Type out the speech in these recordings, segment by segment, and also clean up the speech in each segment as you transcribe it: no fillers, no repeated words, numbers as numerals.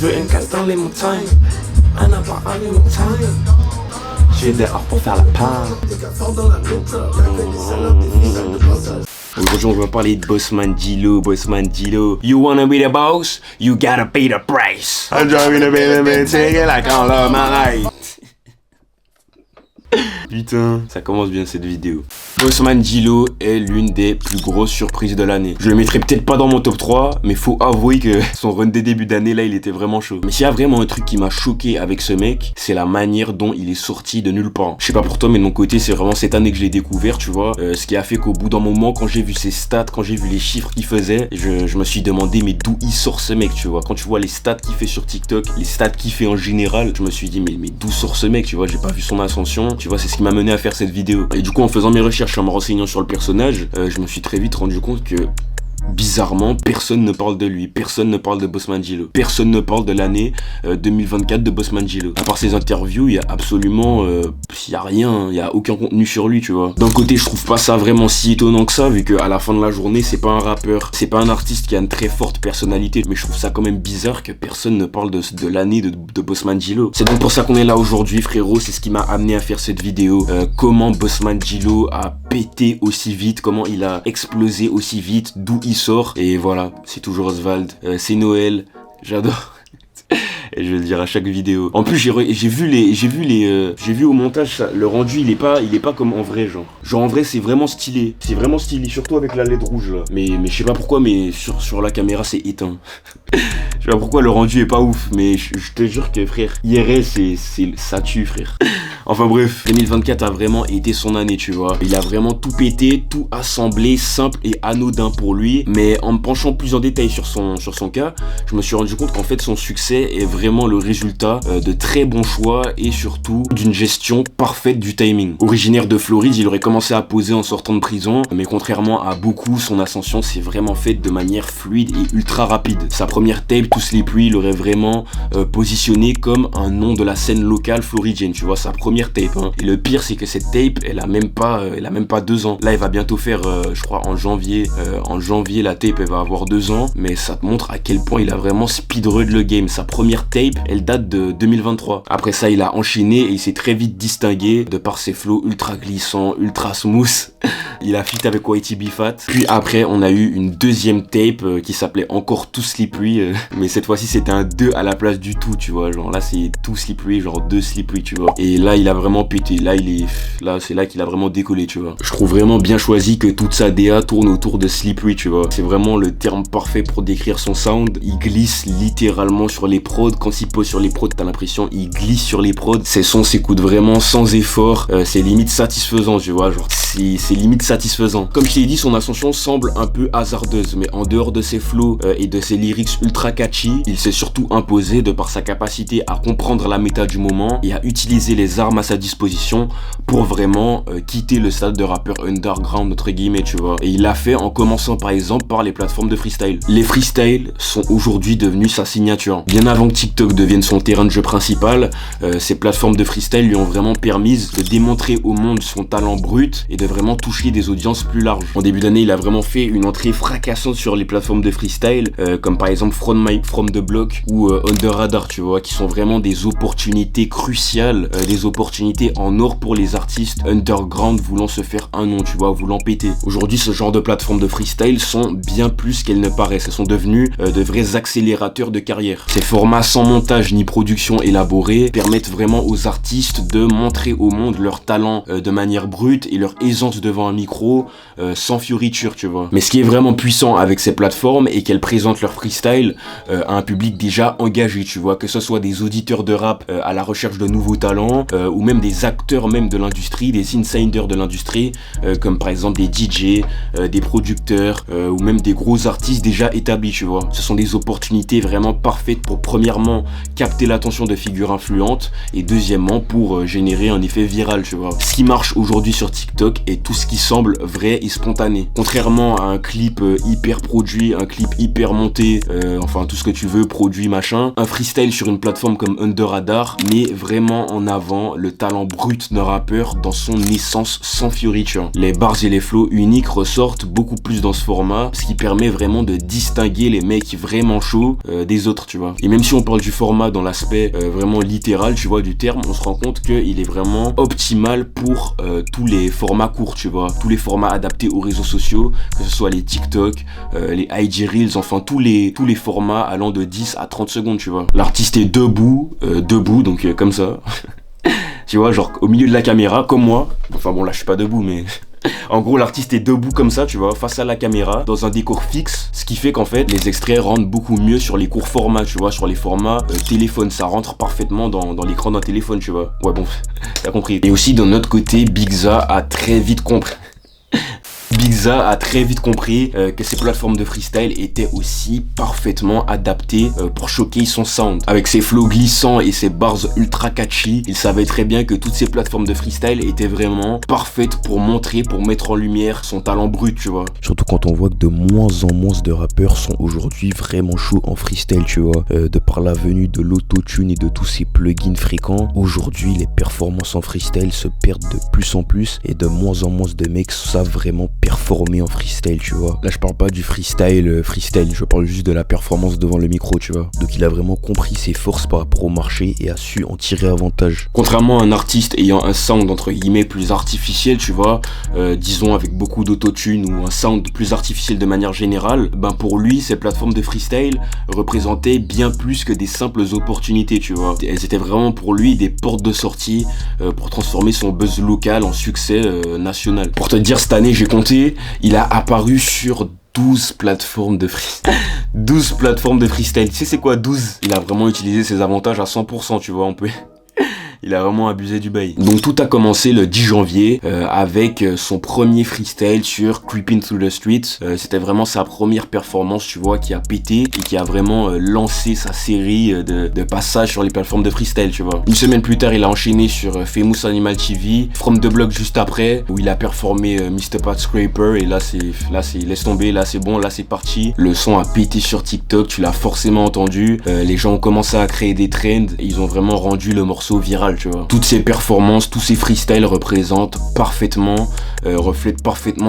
veux une casse dans les montagnes, un appart à les montagnes. Je vais dehors pour faire la part. Aujourd'hui, on va parler de Bossman Dilo. Bossman Dilo. You wanna be the boss? You gotta pay the price. I'm driving a bit, take it like I love my life. Putain, ça commence bien cette vidéo. Bossman Dilo est l'une des plus grosses surprises de l'année. Je le mettrai peut-être pas dans mon top 3, mais faut avouer que son run des débuts d'année là, il était vraiment chaud. Mais s'il y a vraiment un truc qui m'a choqué avec ce mec, c'est la manière dont il est sorti de nulle part. Je sais pas pour toi, mais de mon côté, c'est vraiment cette année que je l'ai découvert, tu vois. Ce qui a fait qu'au bout d'un moment, quand j'ai vu ses stats, quand j'ai vu les chiffres qu'il faisait, je me suis demandé, mais d'où il sort ce mec, tu vois. Quand tu vois les stats qu'il fait sur TikTok, les stats qu'il fait en général, je me suis dit, mais d'où sort ce mec, tu vois. J'ai pas vu son ascension, tu vois, c'est ce qui m'a mené à faire cette vidéo. Et du coup, en faisant mes recherches, en me renseignant sur le personnage, je me suis très vite rendu compte que bizarrement, personne ne parle de lui, personne ne parle de Bossman Dilo, personne ne parle de l'année 2024 de Bossman Dilo. À part ses interviews, il y a absolument, il y a rien, il y a aucun contenu sur lui, tu vois. D'un côté, je trouve pas ça vraiment si étonnant que ça, vu qu'à la fin de la journée, c'est pas un rappeur, c'est pas un artiste qui a une très forte personnalité, mais je trouve ça quand même bizarre que personne ne parle de l'année de Bossman Dilo. C'est donc pour ça qu'on est là aujourd'hui, frérot, c'est ce qui m'a amené à faire cette vidéo. Comment Bossman Dilo a pété aussi vite, comment il a explosé aussi vite, d'où il sort. Et voilà, c'est toujours Oswald, c'est Noël, j'adore. Et je vais le dire à chaque vidéo. En plus, j'ai vu au montage ça, le rendu, il est pas comme en vrai, genre en vrai c'est vraiment stylé, surtout avec la LED rouge là. Mais je sais pas pourquoi, mais sur la caméra c'est éteint. Je sais pas pourquoi le rendu est pas ouf, mais je te jure que frère, IRL ça tue, frère. Enfin bref, 2024 a vraiment été son année, tu vois. Il a vraiment tout pété, tout assemblé, simple et anodin pour lui. Mais en me penchant plus en détail sur son cas, je me suis rendu compte qu'en fait son succès est vraiment le résultat de très bons choix et surtout d'une gestion parfaite du timing. Originaire de Floride, il aurait commencé à poser en sortant de prison, mais contrairement à beaucoup, son ascension s'est vraiment faite de manière fluide et ultra rapide. Sa première tape, Tous les pluies, il aurait vraiment positionné comme un nom de la scène locale floridienne, tu vois, sa première tape, hein. Et le pire, c'est que cette tape, elle a même pas 2 ans. Là, elle va bientôt faire, je crois, en janvier, la tape, elle va avoir 2 ans, mais ça te montre à quel point il a vraiment speedrun le game. Sa première tape, elle date de 2023. Après ça, il a enchaîné et il s'est très vite distingué de par ses flows ultra glissants, ultra smooth. Il a feat avec YTB Fat. Puis après, on a eu une deuxième tape qui s'appelait encore Too Slippery, mais cette fois-ci, c'était un 2 à la place du tout, tu vois. Genre là, c'est Too Slippery, genre 2 Slippery, tu vois. Et là, il a vraiment pété. Là, c'est là qu'il a vraiment décollé, tu vois. Je trouve vraiment bien choisi que toute sa DA tourne autour de Slippery, tu vois. C'est vraiment le terme parfait pour décrire son sound. Il glisse littéralement sur les prods. Quand il pose sur les prods, t'as l'impression il glisse sur les prods. Ses sons s'écoutent vraiment sans effort. C'est limite satisfaisant, tu vois. Genre, c'est limite satisfaisant. Comme je t'ai dit, son ascension semble un peu hasardeuse, mais en dehors de ses flows et de ses lyrics ultra catchy, il s'est surtout imposé de par sa capacité à comprendre la méta du moment et à utiliser les armes à sa disposition pour vraiment quitter le stade de rappeur underground, entre guillemets, tu vois. Et il l'a fait en commençant par exemple par les plateformes de freestyle. Les freestyles sont aujourd'hui devenus sa signature. Bien avant que TikTok devienne son terrain de jeu principal, ces plateformes de freestyle lui ont vraiment permis de démontrer au monde son talent brut et de vraiment toucher des audiences plus larges. En début d'année, il a vraiment fait une entrée fracassante sur les plateformes de freestyle, comme par exemple From the Block ou Under Radar, tu vois, qui sont vraiment des opportunités cruciales, des opportunités en or pour les artistes underground voulant se faire un nom, tu vois, voulant péter. Aujourd'hui, ce genre de plateformes de freestyle sont bien plus qu'elles ne paraissent. Elles sont devenues de vrais accélérateurs de carrière. Ces formats sans montage ni production élaborée permettent vraiment aux artistes de montrer au monde leur talent de manière brute et leur aisance devant un micro sans fioriture, tu vois. Mais ce qui est vraiment puissant avec ces plateformes est qu'elles présentent leur freestyle à un public déjà engagé, tu vois, que ce soit des auditeurs de rap à la recherche de nouveaux talents ou même des acteurs même de l'industrie, des insiders de l'industrie, comme par exemple des DJ, des producteurs ou même des gros artistes déjà établis, tu vois. Ce sont des opportunités vraiment parfaites pour premièrement capter l'attention de figures influentes et deuxièmement pour générer un effet viral, tu vois. Ce qui marche aujourd'hui sur TikTok est tout tout ce qui semble vrai et spontané. Contrairement à un clip hyper produit, un clip hyper monté, enfin tout ce que tu veux, produit machin, un freestyle sur une plateforme comme Under Radar met vraiment en avant le talent brut d'un rappeur dans son essence sans fioriture. Les bars et les flows uniques ressortent beaucoup plus dans ce format, ce qui permet vraiment de distinguer les mecs vraiment chauds des autres, tu vois. Et même si on parle du format dans l'aspect vraiment littéral, tu vois, du terme, on se rend compte qu'il est vraiment optimal pour tous les formats courts, tu vois, tous les formats adaptés aux réseaux sociaux, que ce soit les TikTok, les IG Reels, enfin tous les formats allant de 10 à 30 secondes, tu vois. L'artiste est debout, donc comme ça. Tu vois, genre au milieu de la caméra, comme moi. Enfin bon, là je suis pas debout, mais... En gros, l'artiste est debout comme ça, tu vois, face à la caméra, dans un décor fixe, ce qui fait qu'en fait, les extraits rendent beaucoup mieux sur les courts formats, tu vois, sur les formats téléphone, ça rentre parfaitement dans l'écran d'un téléphone, tu vois. Ouais, bon, t'as compris. Et aussi, d'un autre côté, Bigza a très vite compris... Bigza a très vite compris que ces plateformes de freestyle étaient aussi parfaitement adaptées pour choquer son sound. Avec ses flows glissants et ses bars ultra catchy, il savait très bien que toutes ces plateformes de freestyle étaient vraiment parfaites pour montrer, pour mettre en lumière son talent brut, tu vois. Surtout quand on voit que de moins en moins de rappeurs sont aujourd'hui vraiment chauds en freestyle, tu vois. De par la venue de l'autotune et de tous ces plugins fréquents, aujourd'hui les performances en freestyle se perdent de plus en plus et de moins en moins de mecs savent vraiment performer en freestyle, tu vois. Là je parle pas du freestyle, je parle juste de la performance devant le micro, tu vois. Donc il a vraiment compris ses forces par rapport au marché et a su en tirer avantage. Contrairement à un artiste ayant un sound entre guillemets plus artificiel, tu vois, disons avec beaucoup d'autotune ou un sound plus artificiel de manière générale, ben pour lui ces plateformes de freestyle représentaient bien plus que des simples opportunités, tu vois. Elles étaient vraiment pour lui des portes de sortie pour transformer son buzz local en succès national. Pour te dire, cette année j'ai compté, il a apparu sur 12 plateformes de freestyle. 12 plateformes de freestyle. Tu sais c'est quoi 12? Il a vraiment utilisé ses avantages à 100%, tu vois, on peut... Il a vraiment abusé du bail. Donc tout a commencé le 10 janvier avec son premier freestyle sur Creeping Through the Streets. C'était vraiment sa première performance, tu vois, qui a pété et qui a vraiment lancé sa série de passages sur les plateformes de freestyle, tu vois. Une semaine plus tard, il a enchaîné sur Famous Animal TV, From the Block juste après, où il a performé Mr. Pat Scraper. Et là c'est laisse tomber, là c'est bon, là c'est parti. Le son a pété sur TikTok, tu l'as forcément entendu. Les gens ont commencé à créer des trends et ils ont vraiment rendu le morceau viral, tu vois. Toutes ces performances, tous ces freestyles reflètent parfaitement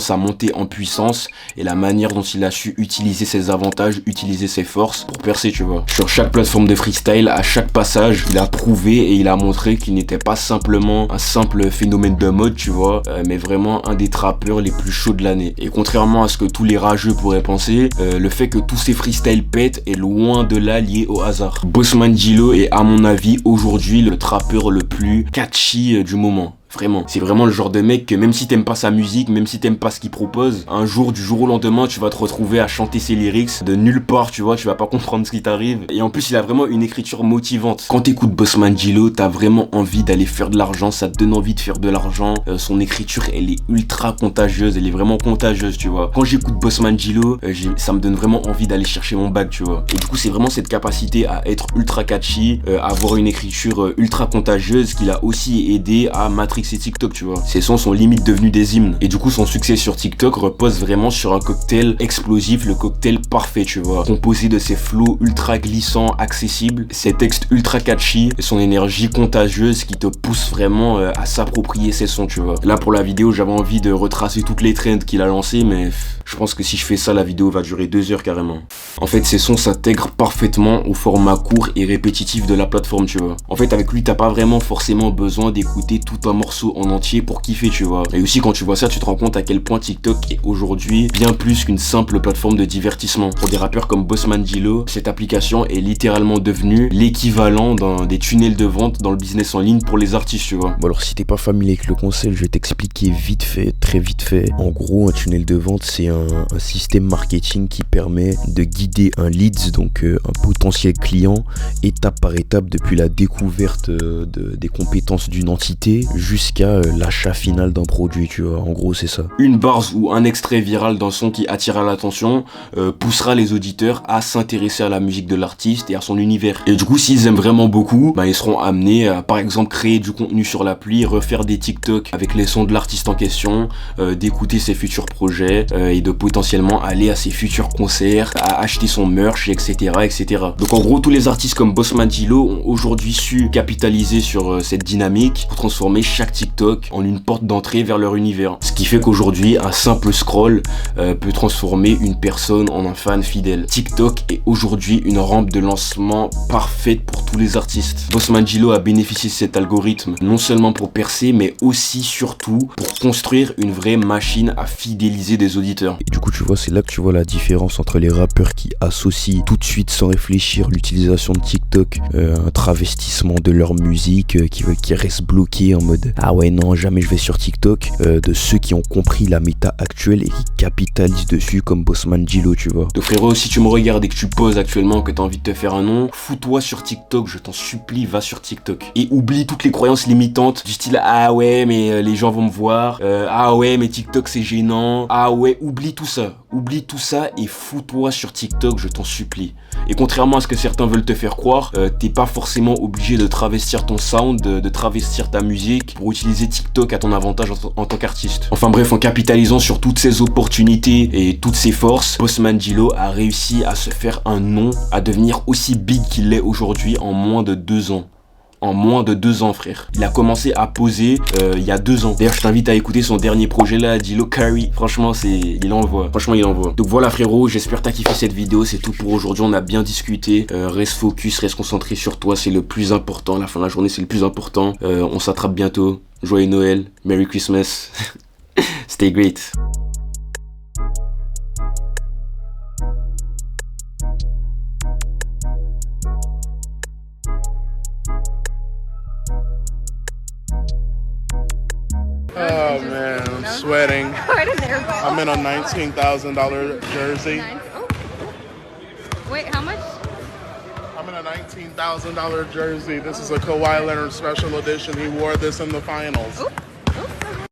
sa montée en puissance et la manière dont il a su utiliser ses avantages, utiliser ses forces pour percer, tu vois. Sur chaque plateforme de freestyle, à chaque passage, il a prouvé et il a montré qu'il n'était pas simplement un simple phénomène de mode, tu vois, mais vraiment un des trappeurs les plus chauds de l'année. Et contrairement à ce que tous les rageux pourraient penser, le fait que tous ces freestyles pètent est loin de là lié au hasard. Bossman Djilo est à mon avis aujourd'hui le trappeur le plus catchy du moment. Vraiment, c'est vraiment le genre de mec que même si t'aimes pas sa musique, même si t'aimes pas ce qu'il propose, un jour, du jour au lendemain, tu vas te retrouver à chanter ses lyrics de nulle part, tu vois, tu vas pas comprendre ce qui t'arrive. Et en plus, il a vraiment une écriture motivante. Quand t'écoutes Bossman Djilo, t'as vraiment envie d'aller faire de l'argent, ça te donne envie de faire de l'argent. Son écriture, elle est ultra contagieuse, elle est vraiment contagieuse, tu vois. Quand j'écoute Bossman Djilo, ça me donne vraiment envie d'aller chercher mon bac, tu vois. Et du coup, c'est vraiment cette capacité à être ultra catchy, à avoir une écriture ultra contagieuse qui l'a aussi aidé à matrixer TikTok, tu vois. Ces sons sont limite devenus des hymnes. Et du coup, son succès sur TikTok repose vraiment sur un cocktail explosif, le cocktail parfait, tu vois. Composé de ses flows ultra glissants, accessibles, ses textes ultra catchy, et son énergie contagieuse qui te pousse vraiment à s'approprier ses sons, tu vois. Là, pour la vidéo, j'avais envie de retracer toutes les trends qu'il a lancées, mais je pense que si je fais ça, la vidéo va durer 2 heures carrément. En fait, ces sons s'intègrent parfaitement au format court et répétitif de la plateforme, tu vois. En fait, avec lui, t'as pas vraiment forcément besoin d'écouter tout un morceau en entier pour kiffer, tu vois. Et aussi, quand tu vois ça, tu te rends compte à quel point TikTok est aujourd'hui bien plus qu'une simple plateforme de divertissement. Pour des rappeurs comme Bossman Djilo, cette application est littéralement devenue l'équivalent des tunnels de vente dans le business en ligne pour les artistes, tu vois. Bon, alors si t'es pas familier avec le concept, je vais t'expliquer vite fait, très vite fait. En gros, un tunnel de vente, c'est un système marketing qui permet de guider un leads, donc un potentiel client, étape par étape depuis la découverte des compétences d'une entité jusqu'à l'achat final d'un produit, tu vois. En gros, c'est ça. Une bars ou un extrait viral d'un son qui attira l'attention poussera les auditeurs à s'intéresser à la musique de l'artiste et à son univers. Et du coup, s'ils aiment vraiment beaucoup, ils seront amenés à, par exemple, créer du contenu sur l'appli, refaire des TikTok avec les sons de l'artiste en question, d'écouter ses futurs projets et de potentiellement aller à ses futurs concerts, à acheter son merch, etc., etc. Donc en gros, tous les artistes comme Bossman Djilo ont aujourd'hui su capitaliser sur cette dynamique pour transformer chaque TikTok en une porte d'entrée vers leur univers. Ce qui fait qu'aujourd'hui, un simple scroll peut transformer une personne en un fan fidèle. TikTok est aujourd'hui une rampe de lancement parfaite pour tous les artistes. Bossman Djilo a bénéficié de cet algorithme non seulement pour percer, mais aussi surtout pour construire une vraie machine à fidéliser des auditeurs. Et du coup, tu vois, c'est là que tu vois la différence entre les rappeurs qui associent tout de suite sans réfléchir l'utilisation de TikTok à un travestissement de leur musique, qui restent bloqués en mode ah ouais non, jamais je vais sur TikTok, de ceux qui ont compris la méta actuelle et qui capitalisent dessus comme Bossman Djilo, tu vois. Donc frérot, si tu me regardes et que tu poses actuellement, que t'as envie de te faire un nom, fous-toi sur TikTok, je t'en supplie, va sur TikTok. Et oublie toutes les croyances limitantes du style ah ouais mais les gens vont me voir, ah ouais mais TikTok c'est gênant, ah ouais, oublie tout ça et fous-toi sur TikTok, je t'en supplie. Et contrairement à ce que certains veulent te faire croire, t'es pas forcément obligé de travestir ton sound, de travestir ta musique pour utiliser TikTok à ton avantage en tant qu'artiste. Enfin bref, en capitalisant sur toutes ces opportunités et toutes ces forces, Bossman Djilo a réussi à se faire un nom, à devenir aussi big qu'il l'est aujourd'hui en moins de 2 ans. En moins de 2 ans, frère. Il a commencé à poser il y a 2 ans. D'ailleurs, je t'invite à écouter son dernier projet là, Djilo Carry. Franchement, il envoie. Franchement, il envoie. Donc voilà, frérot, j'espère que t'as kiffé cette vidéo. C'est tout pour aujourd'hui. On a bien discuté. Reste focus, reste concentré sur toi. C'est le plus important. La fin de la journée, c'est le plus important. On s'attrape bientôt. Joyeux Noël. Merry Christmas. Stay great. Oh man, I'm sweating. I'm in a $19,000 jersey. Oh. Wait, how much? I'm in a $19,000 jersey. This is a Kawhi Leonard special edition. He wore this in the finals. Ooh.